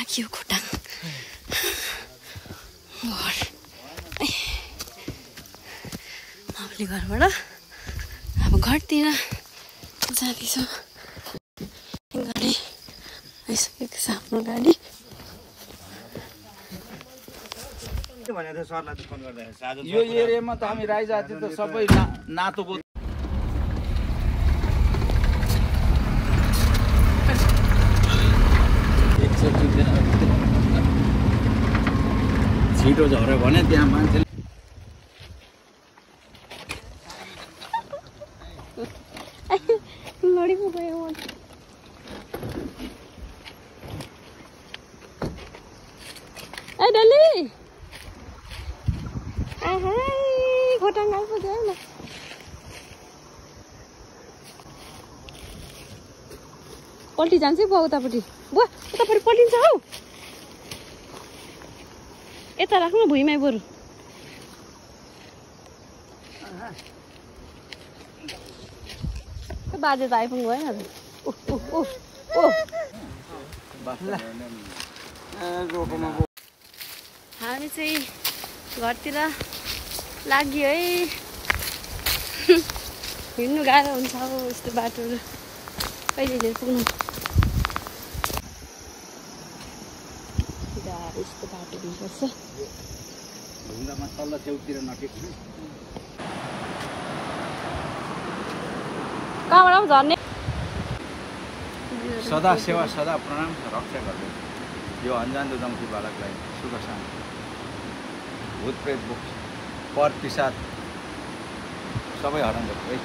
थाकियो खोटाङ घर माउली घरबाट अब घरतिर जाँदैछ गाडी आइसकेको छ आफ्नो गाडी यो एरियामा त हामी राई जाति त सबै नातोको छिटो झऱ्यो भने त्यहाँ मान्छे लडी पो गयो ए डली खोटाङ आइपुग्यो ल पल्टी जान्छ बुवा उतापट्टि बुवा उतापट्टि पल्टिन्छ हौ यता राख्नु भुइँमै बरु बाजे त आइपुग्नु भएन हामी चाहिँ घरतिर लाग्यो है हिँड्नु गाह्रो हुन्छ अब यस्तो बाटोहरू कहिले पुग्नु यस्तो बाटो दिनुपर्छ ढुङ्गामा तल्लो छेउतिर नटेक्नु कहाँबाट पनि झर्ने सदा सेवा सदा प्रणाम रक्षा गर्दै यो अन्जान दुदम्ती बालकलाई सुख शान्ति भूत प्रेत पर पिसाच सबै हराउँदो है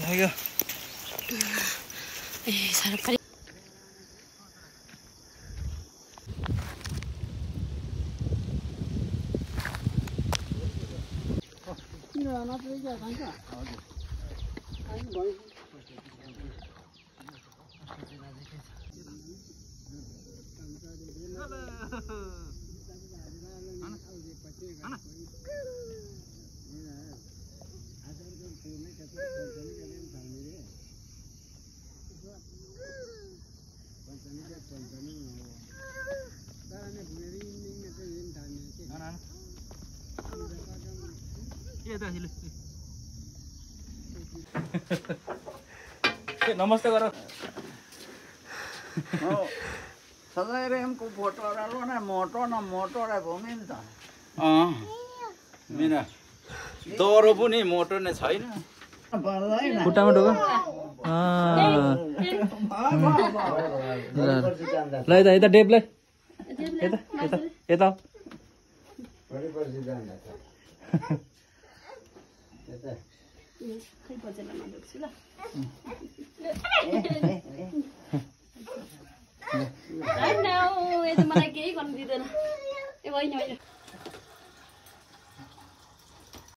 थाके ए साह्रो परि नमस्ते गर सधैँ रेमको फोटो न मोटो र घुम्यो नि त मेरा दरो पनि मोटो नै छैन पर्दैन खुट्टामा ढोका ल यता डेपलाई यता मलाई केही गर्नु दिँदैन